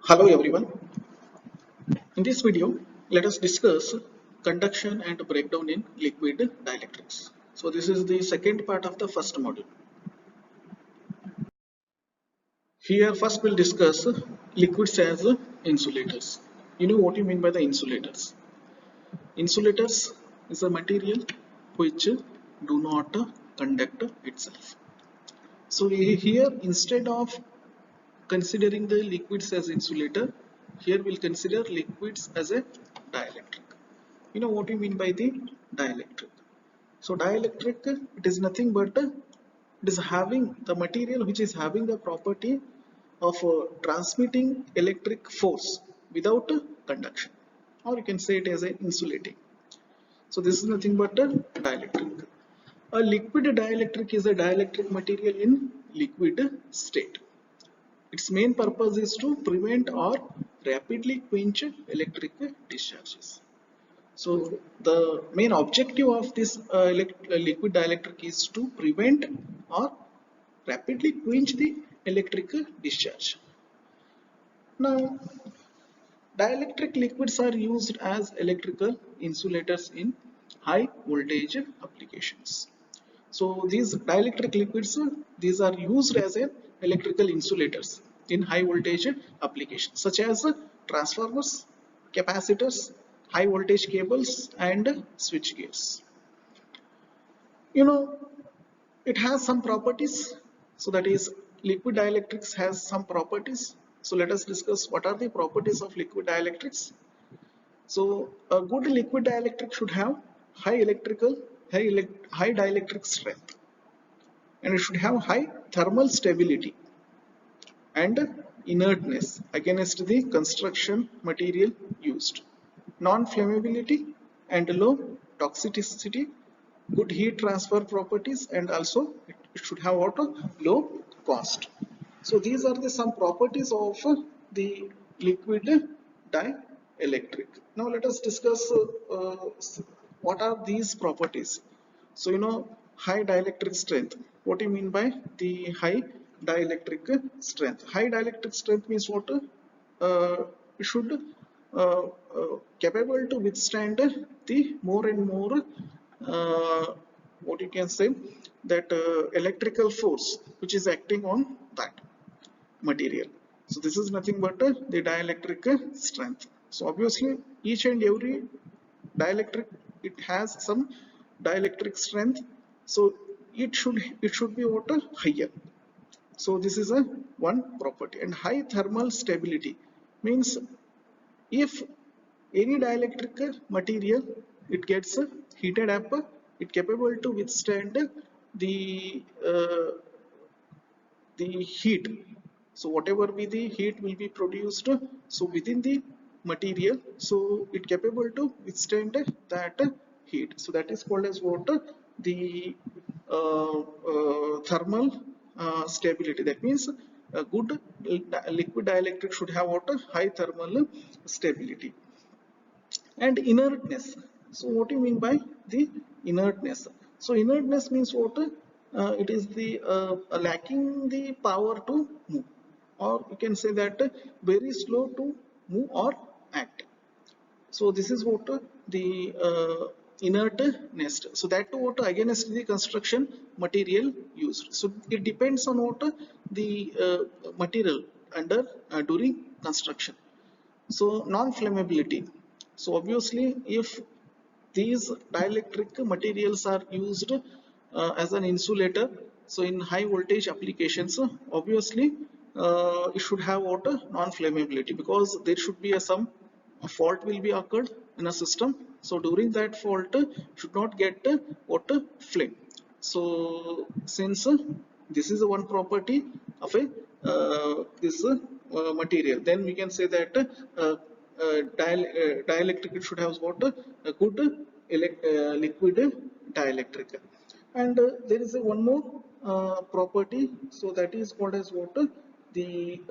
Hello everyone. In this video, let us discuss conduction and breakdown in liquid dielectrics. So this is the second part of the first module. Here first we'll discuss liquids as insulators. You know what you mean by the insulators. Insulators is a material which do not conduct itself. So here instead of considering the liquids as insulator, here we'll consider liquids as a dielectric. You know what you mean by the dielectric. So dielectric, it is nothing but it is having the material which is having the property of transmitting electric force without conduction, or you can say it as a insulating. So this is nothing but a dielectric. A liquid dielectric is a dielectric material in liquid state. Its main purpose is to prevent or rapidly quench electric discharges. So the main objective of this liquid dielectric is to prevent or rapidly quench the electric discharge. Now, dielectric liquids are used as electrical insulators in high voltage applications. So these dielectric liquids, these are used as electrical insulators in high voltage applications such as transformers, capacitors, high voltage cables and switch gears. You know, it has some properties. So that is, liquid dielectrics has some properties. So let us discuss what are the properties of liquid dielectrics. So a good liquid dielectric should have high dielectric strength, and it should have high thermal stability and inertness against the construction material used, non-flammability and low toxicity, good heat transfer properties, and also it should have what low cost. So these are the some properties of the liquid dielectric. Now let us discuss what are these properties. So you know, high dielectric strength. What do you mean by the high dielectric strength? High dielectric strength means what? It should capable to withstand the more and more what you can say that electrical force which is acting on that material. So this is nothing but the dielectric strength. So obviously each and every dielectric, it has some dielectric strength, so it should be what higher. So this is a one property. And high thermal stability means if any dielectric material, it gets heated up, it capable to withstand the heat. So whatever be the heat will be produced, so within the material, so it capable to withstand that heat. So that is called as what? The thermal stability. That means a good liquid dielectric should have what? High thermal stability. And inertness. So what do you mean by the inertness? So inertness means what? It is the lacking the power to move, or you can say that very slow to move or act. So this is what the inertness. So that too what against the construction material used. So it depends on what the material under during construction. So non-flammability. So obviously if these dielectric materials are used as an insulator, so in high voltage applications, obviously it should have what? Non-flammability, because there should be some fault will be occurred in a system. So during that fault should not get what? Flame. So since this is one property of a this material, then we can say that dielectric should have what? A good liquid dielectric. And there is one more property, so that is called as what? The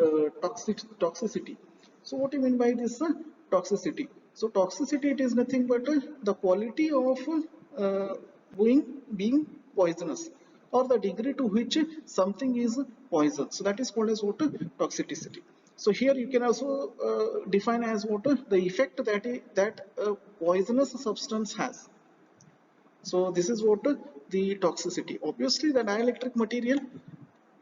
toxicity. So what do you mean by this toxicity? So toxicity, it is nothing but the quality of being poisonous, or the degree to which something is poison. So that is called as what? Toxicity. So here you can also define as what the effect that a poisonous substance has. So this is what the toxicity. Obviously, the dielectric material,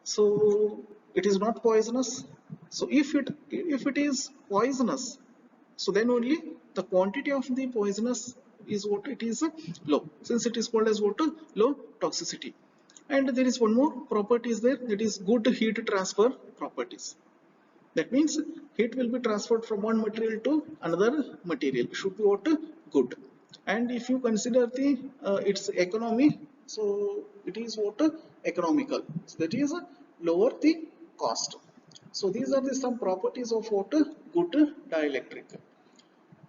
so it is not poisonous. So if it is poisonous, so then only the quantity of the poisonous is what it is low, since it is called as what low toxicity. And there is one more property is there, that is good heat transfer properties. That means heat will be transferred from one material to another material. It should be what good. And if you consider the its economy, so it is what economical. So that is lower the cost. So these are the some properties of what good dielectric.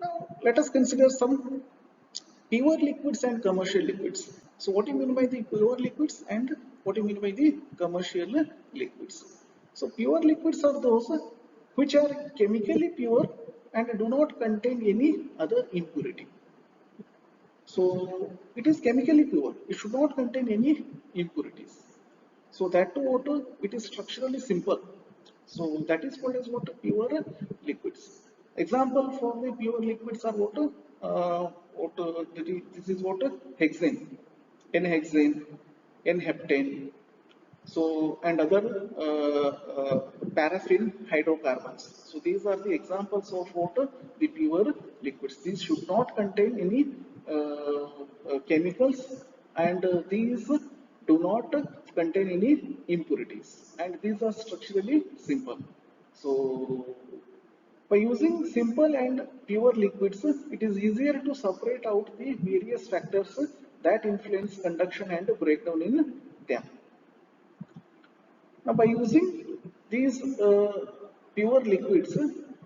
Now let us consider some pure liquids and commercial liquids. So what do you mean by the pure liquids and what do you mean by the commercial liquids? So pure liquids are those which are chemically pure and do not contain any other impurity. So it is chemically pure. It should not contain any impurities. So that too water, it is structurally simple. So that is called as what pure liquids. Example for the pure liquids are water. Water. This is water hexane, N-hexane, N-heptane. So and other paraffin hydrocarbons. So these are the examples of water, the pure liquids. These should not contain any chemicals, and these do not contain any impurities, and these are structurally simple. So by using simple and pure liquids, it is easier to separate out the various factors that influence conduction and breakdown in them. Now, by using these pure liquids,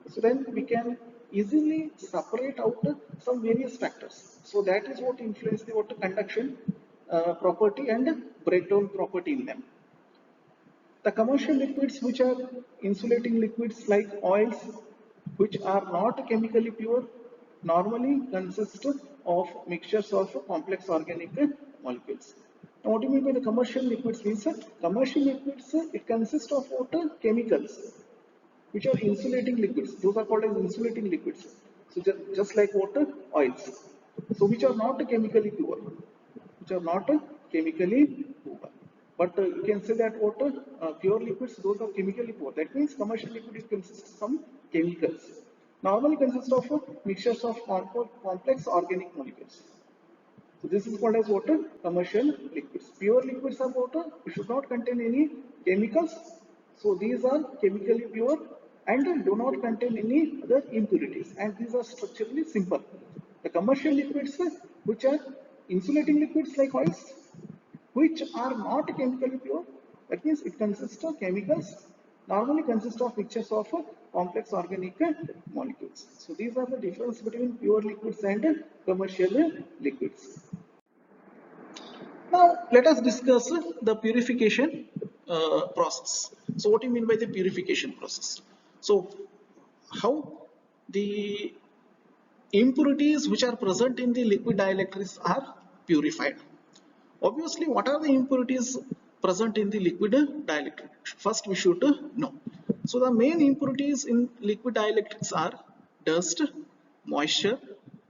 so then we can easily separate out some various factors. So that is what influence the water conduction property and breakdown property in them. The commercial liquids, which are insulating liquids like oils, which are not chemically pure, normally consist of mixtures of complex organic molecules. Now, what do you mean by the commercial liquids? Means commercial liquids, it consists of water chemicals, which are insulating liquids. Those are called as insulating liquids. So just like water, oils. So which are not chemically pure, which are not chemically pure. But you can say that water, pure liquids, those are chemically pure. That means commercial liquid it consists of some chemicals. Normally consists of mixtures of complex organic molecules. So this is called as water commercial liquids. Pure liquids are water, it should not contain any chemicals. So these are chemically pure and do not contain any other impurities, and these are structurally simple. The commercial liquids, which are insulating liquids like oils, which are not chemically pure, that means it consists of chemicals, normally consists of mixtures of complex organic molecules. So these are the difference between pure liquids and commercial liquids. Now let us discuss the purification process. So what do you mean by the purification process? So how the impurities which are present in the liquid dielectrics are purified. Obviously, what are the impurities present in the liquid dielectric? First, we should know. So the main impurities in liquid dielectrics are dust, moisture,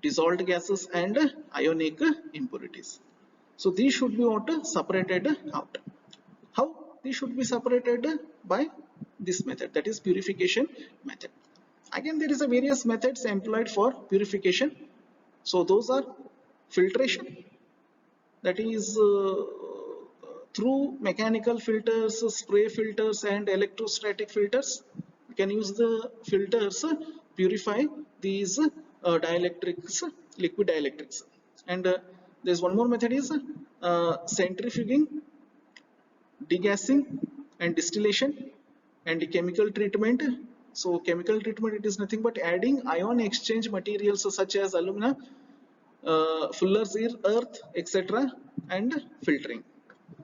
dissolved gases, and ionic impurities. So these should be what separated out. How these should be separated? By this method, that is purification method. Again, there is a various methods employed for purification. So those are filtration, that is through mechanical filters, spray filters, and electrostatic filters. You can use the filters purify these dielectrics, liquid dielectrics. And there's one more method is centrifuging, degassing, and distillation, and chemical treatment. So chemical treatment, it is nothing but adding ion exchange materials such as alumina, fuller's earth, etc., and filtering.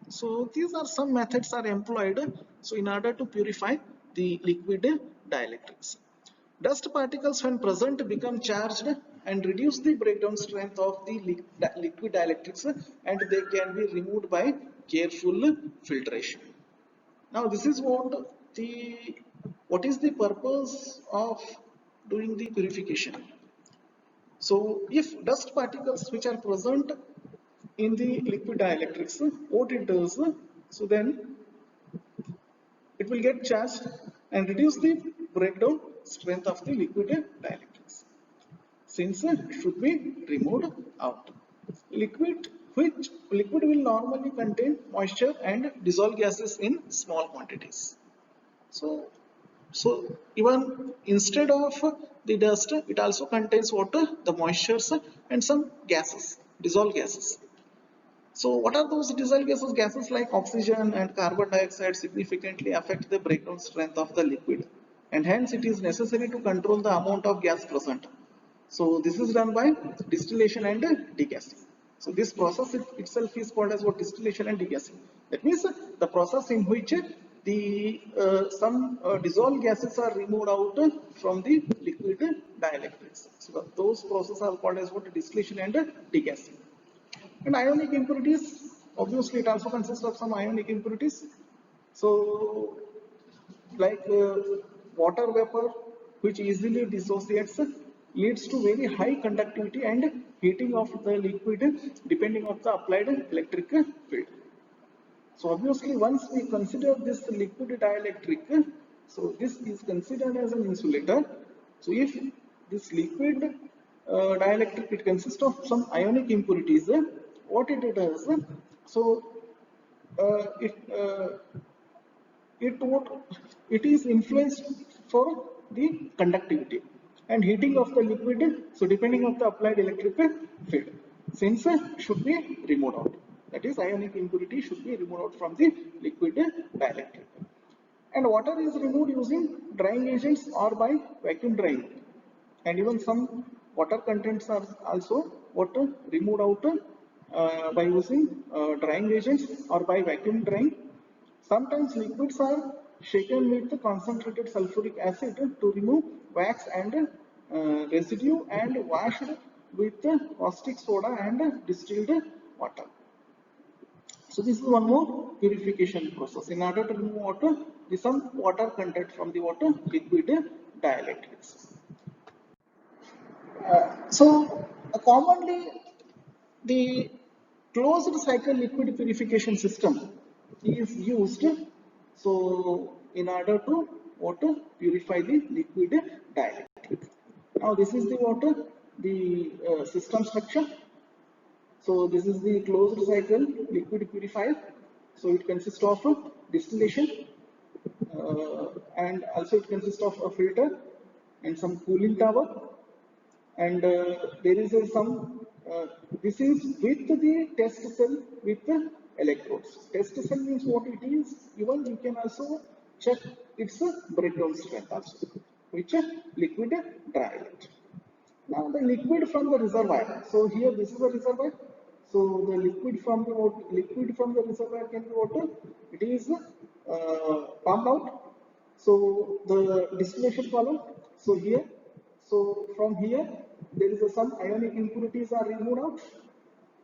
So these are some methods are employed so in order to purify the liquid dielectrics. Dust particles when present become charged and reduce the breakdown strength of the liquid dielectrics, and they can be removed by careful filtration. Now this is what the What is the purpose of doing the purification? So if dust particles which are present in the liquid dielectrics, what it does, so then it will get charged and reduce the breakdown strength of the liquid dielectrics, since it should be removed out. Liquid will normally contain moisture and dissolved gases in small quantities. So, so even instead of the dust, it also contains water, the moistures, and some gases, dissolved gases. So what are those dissolved gases? Gases like oxygen and carbon dioxide significantly affect the breakdown strength of the liquid, and hence it is necessary to control the amount of gas present. So this is done by distillation and degassing. So this process itself is called as what? Distillation and degassing. That means the process in which the some dissolved gases are removed out from the liquid dielectrics. So those processes are called as what? Distillation and degassing. And ionic impurities, obviously it also consists of some ionic impurities. So like water vapor, which easily dissociates, leads to very high conductivity and heating of the liquid depending on the applied electric field. So obviously once we consider this liquid dielectric, so this is considered as an insulator. So if this liquid dielectric, it consists of some ionic impurities, what it does, so uh, it uh, it would it is influenced for the conductivity and heating of the liquid, so depending on the applied electric field, since should be removed out, that is ionic impurity should be removed out from the liquid dielectric. And water is removed using drying agents or by vacuum drying, and even some water contents are also water removed out by using drying agents or by vacuum drying. Sometimes liquids are shaken with concentrated sulfuric acid to remove wax and residue, and washed with caustic soda and distilled water. So this is one more purification process. In order to remove water, the some water content from the water liquid dielectrics. So commonly the closed cycle liquid purification system is used, so in order to water purify the liquid dielectric. Now this is the water, the system structure. So this is the closed cycle liquid purifier. So it consists of distillation, and also it consists of a filter and some cooling tower, and there is this is with the test cell with the electrodes. Test cell means what it is, even you can also check its breakdown strength also, which liquid dry electrode. Now the liquid from the reservoir, so here this is a reservoir, so the liquid from the reservoir can be water, it is pumped out, so the distillation column, so here, so from here there is some ionic impurities are removed out.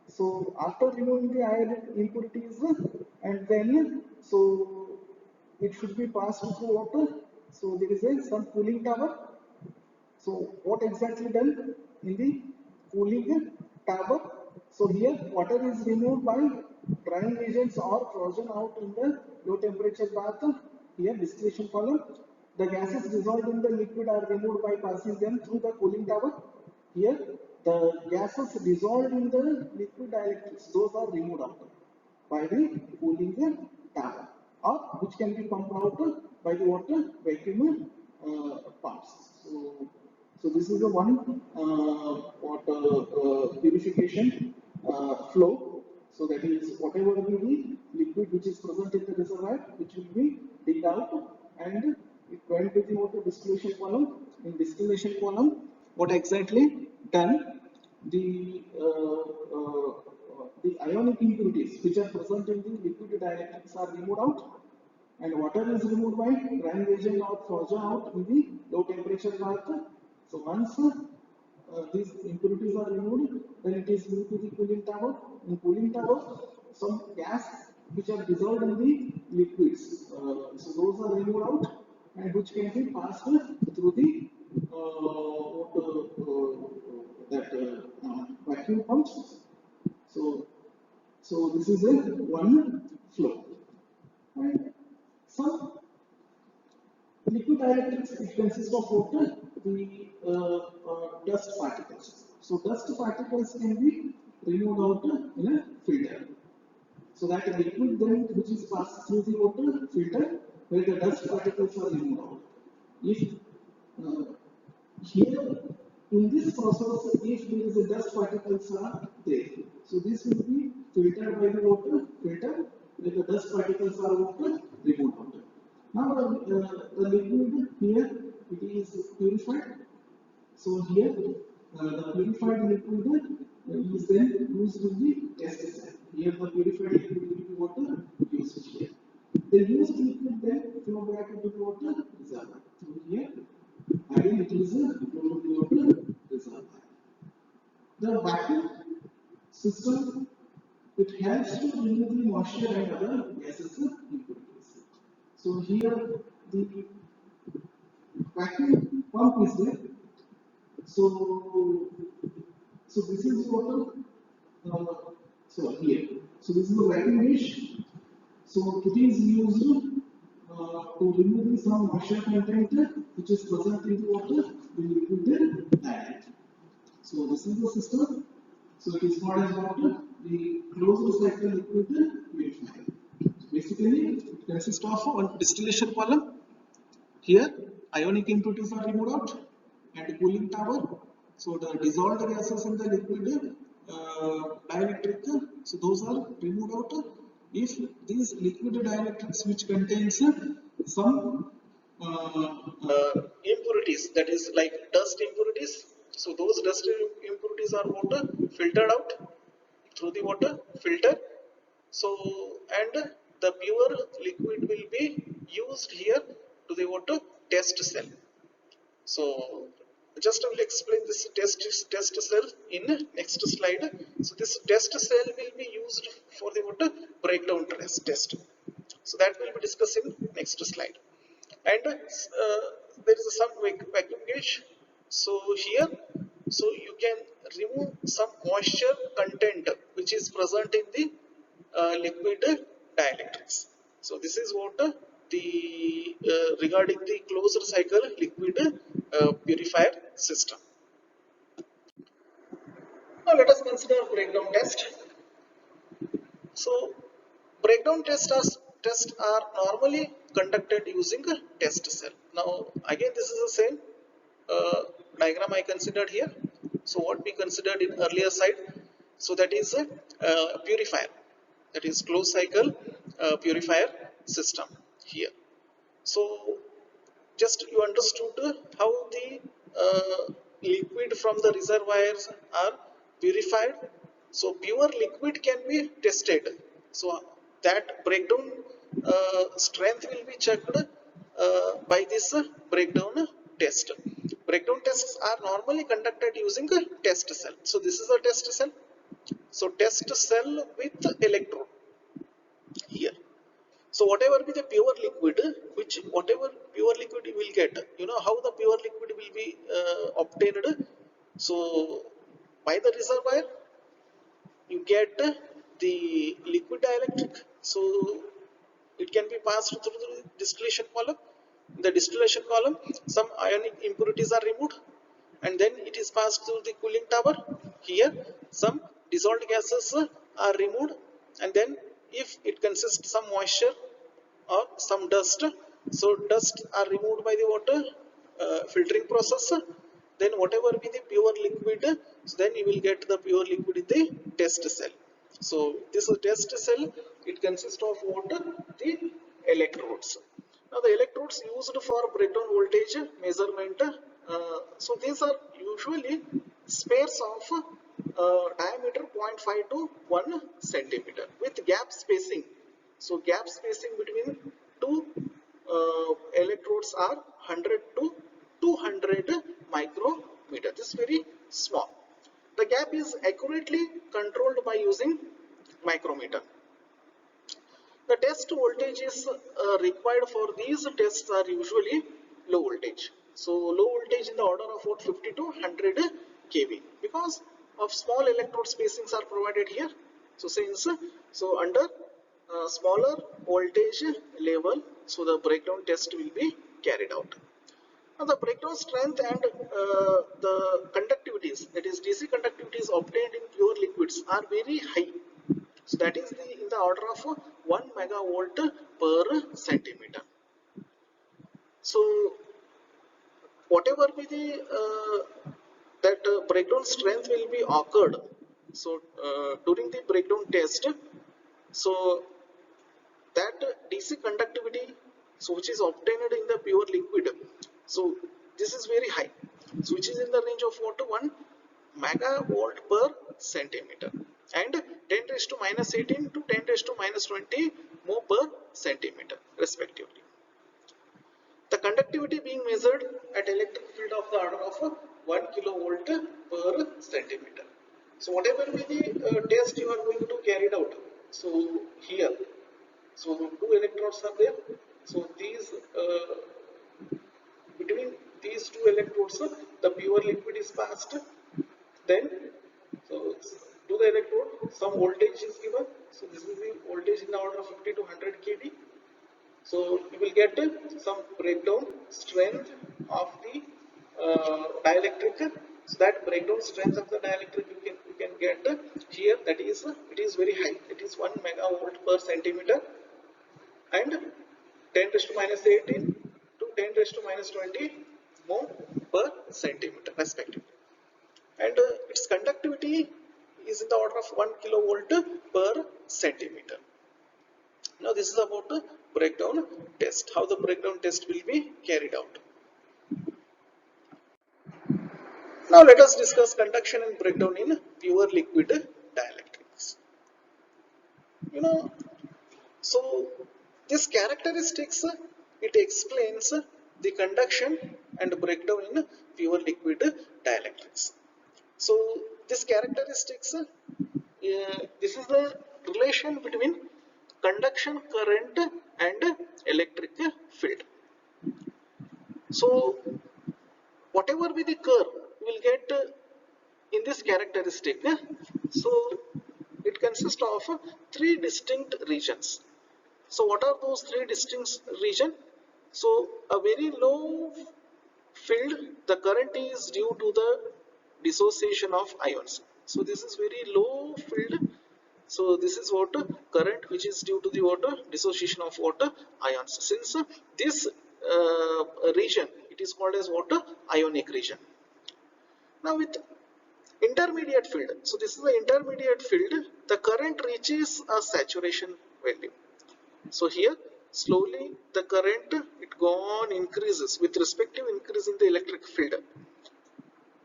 So after removing the ionic impurities, and then so it should be passed through water, so there is some cooling tower. So what exactly done in the cooling tower? So here water is removed by drying agents or frozen out in the low temperature bath. Here distillation column. The gases dissolved in the liquid are removed by passing them through the cooling tower. Here the gases dissolved in the liquid dielectrics, those are removed out by the cooling tower, or which can be pumped out by the water vacuum pumps. So this is the one water purification flow. So that is whatever will be liquid which is present in the reservoir, which will be digged out, and it went to the water distillation column. In distillation column, what exactly done? The the ionic impurities which are present in the liquid dielectrics are removed out, and water is removed by drying agent or frozen out in the low temperature bath. So once these impurities are removed, then it is moved to the cooling tower. In cooling tower, some gas which are dissolved in the liquids, so those are removed out, and which can be passed through the vacuum pumps. So, this is a one flow. And some liquid dielectrics, it consists of water, the dust particles. So dust particles can be removed out in a filter. So that liquid then which is passed through the water filter where the dust particles are removed out. If uh, here in this process, if there is a dust particles are there, so this will be filtered by the water filter where the dust particles are water removed out. Now the liquid here it is purified. So here the purified liquid is then used in the test cell. Here the purified liquid will be water used here. The used liquid then flow back into the water reservoir. So here again it is a flow to water reservoir. The vacuum system, it helps to remove the moisture and other gases impurities. So here the vacuum pump is there. So, this is what here. So this is the vacuum dish. So it is used to remove some moisture content which is present in the water in liquid diet. So this is the system. So it is called as water, the closed cycle liquid purifier. Basically, it consists of one distillation column. Here, ionic impurities are removed out and cooling tower. So the dissolved gases in the liquid dielectric, so those are removed out. If these liquid dielectrics which contains some impurities, that is like dust impurities, so those dust impurities are water filtered out through the water filter. So, and the pure liquid will be used here to the water test cell. So, just I will explain this test cell in next slide. So, this test cell will be used for the water breakdown test. So, that will be discussed in next slide. And there is some vacuum gauge. So, here, so you can remove some moisture content which is present in the liquid dielectrics. So this is what the regarding the closed cycle liquid purifier system. Now let us consider breakdown test. So breakdown tests are normally conducted using a test cell. Now again this is the same diagram I considered here. So what we considered in earlier slide, so that is a purifier, that is closed cycle purifier system here. So just you understood how the liquid from the reservoirs are purified. So pure liquid can be tested. So that breakdown strength will be checked by this breakdown test. Breakdown tests are normally conducted using a test cell. So this is a test cell. So test cell with electrode here. So whatever be the pure liquid, whatever pure liquid you will get, you know how the pure liquid will be obtained. So by the reservoir, you get the liquid dielectric. So it can be passed through the distillation column. In the distillation column, some ionic impurities are removed, and then it is passed through the cooling tower. Here, some dissolved gases are removed, and then if it consists some moisture or some dust, so dust are removed by the water filtering process. Then whatever be the pure liquid, so then you will get the pure liquid in the test cell. So this is test cell, it consists of water, the electrodes. Now the electrodes used for breakdown voltage measurement, so these are usually spares of diameter 0.5 to 1 centimeter with gap spacing. So gap spacing between two electrodes are 100 to 200 micrometer. This is very small. The gap is accurately controlled by using micrometer. The test voltage is required for these tests are usually low voltage. So low voltage in the order of about 50 to 100 kV because of small electrode spacings are provided here. So since under smaller voltage level, so the breakdown test will be carried out. Now the breakdown strength and the conductivities, that is DC conductivities obtained in pure liquids are very high. So that is in the order of 1 megavolt per centimeter. So whatever be the that breakdown strength will be occurred. So during the breakdown test, so that DC conductivity, so which is obtained in the pure liquid, so this is very high, so which is in the range of what, 1 megavolt per centimeter and 10 raised to minus 18 to 10 raised to minus 20 mho per centimeter respectively. The conductivity being measured at electric field of the order of 1 kilovolt per centimeter. So whatever be the test you are going to carry out, so here, so two electrodes are there. So these between these two electrodes, the pure liquid is passed. Then, so to the electrode, some voltage is given. So this is the voltage in the order of 50 to 100 kV. So you will get some breakdown strength of the dielectric. So that breakdown strength of the dielectric you can get here. That is it is very high. It is 1 megavolt per centimeter and 10 raised to minus 18 to 10 raised to minus 20 mho per centimeter respectively. And its conductivity is in the order of 1 kilovolt per centimeter. Now this is about the breakdown test, how the breakdown test will be carried out. Now let us discuss conduction and breakdown in pure liquid dielectrics. So this characteristics, it explains the conduction and breakdown in pure liquid dielectrics. So this characteristics, this is the relation between conduction current and electric field. So whatever be the curve you will get in this characteristic, so it consists of three distinct regions. So what are those three distinct regions? So a very low field, the current is due to the dissociation of ions. So this is very low field. So this is water current which is due to the water dissociation of water ions. Since this region, it is called as water ionic region. Now with intermediate field, so this is the intermediate field, the current reaches a saturation value. So here slowly the current it gone increases with respective increase in the electric field.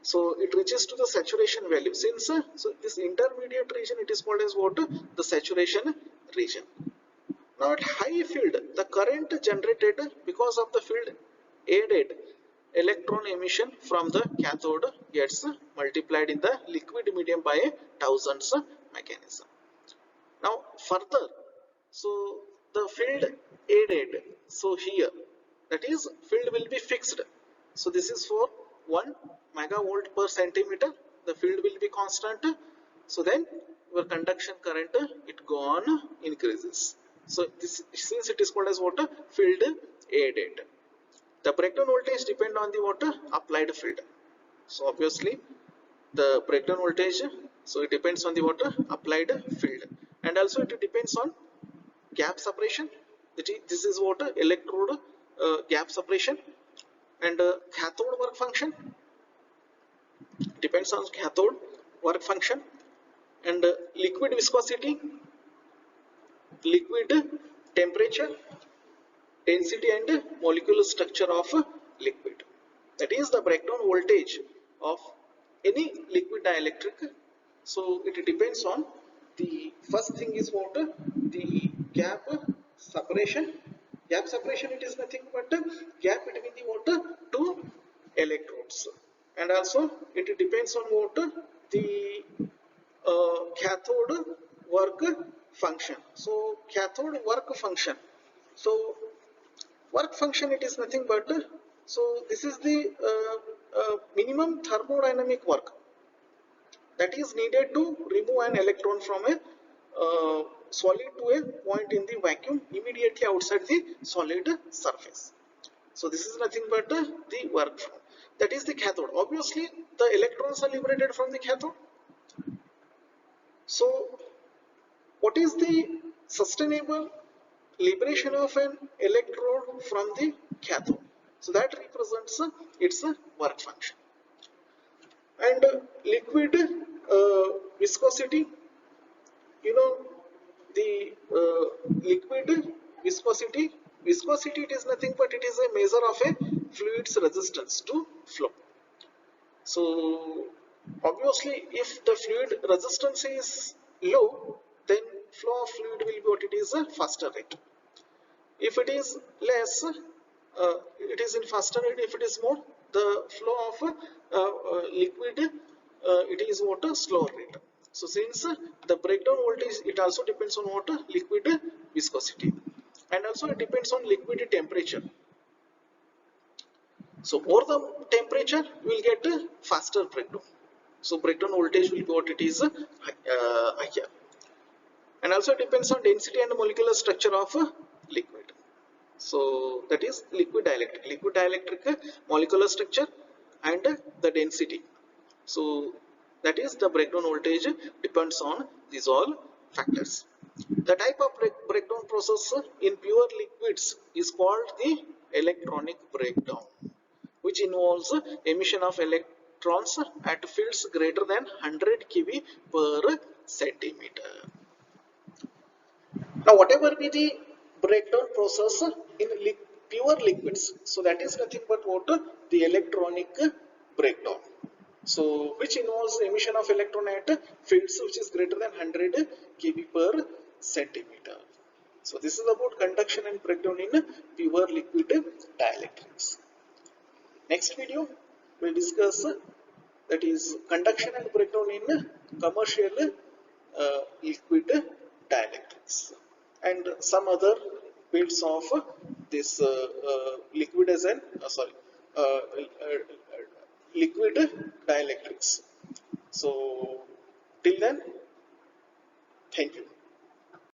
So it reaches to the saturation value. Since so this intermediate region, it is called as what? The saturation region. Now at high field, the current generated because of the field aided electron emission from the cathode gets multiplied in the liquid medium by a thousands mechanism. Now further, so the field aided, so here that is field will be fixed. So this is for 1 megavolt per centimeter, the field will be constant. So then your conduction current it gone increases. So this, since it is called as what? Field aided. The breakdown voltage depend on the what? Applied field. So obviously the breakdown voltage, so it depends on the what? Applied field, and also it depends on gap separation. This is what? Electrode gap separation, and cathode work function depends on cathode work function, and liquid viscosity, liquid temperature, density and molecular structure of liquid. That is the breakdown voltage of any liquid dielectric. So it depends on the first thing is what? The gap separation. Gap separation, it is nothing but gap between the water two electrodes, and also it depends on what? The cathode work function. So cathode work function. So work function, it is nothing but so this is the minimum thermodynamic work that is needed to remove an electron from a solid to a point in the vacuum immediately outside the solid surface. So this is nothing but the work from, that is the cathode. Obviously the electrons are liberated from the cathode. So what is the sustainable liberation of an electrode from the cathode? So that represents its work function. And liquid viscosity, you know, the liquid viscosity, viscosity, it is nothing but it is a measure of a fluid's resistance to flow. So obviously if the fluid resistance is low, then flow of fluid will be what it is, a faster rate. If it is less, it is in faster rate. If it is more, the flow of liquid, it is what, a slower rate. So since the breakdown voltage, it also depends on what, liquid viscosity, and also it depends on liquid temperature. So more the temperature, we will get a faster breakdown. So breakdown voltage will be what it is, higher. And also it depends on density and molecular structure of liquid. So that is liquid dielectric. Liquid dielectric molecular structure and the density. So that is the breakdown voltage depends on these all factors. The type of breakdown process in pure liquids is called the electronic breakdown, which involves emission of electrons at fields greater than 100 keV per centimeter. Now whatever be the breakdown process in pure liquids, so that is nothing but what, the electronic breakdown. So which involves emission of electron at fields which is greater than 100 kV per centimeter. So this is about conduction and breakdown in pure liquid dielectrics. Next video will discuss that is conduction and breakdown in commercial liquid dielectrics, and some other bits of this liquid as an uh, uh, liquid dielectrics. So till then, thank you.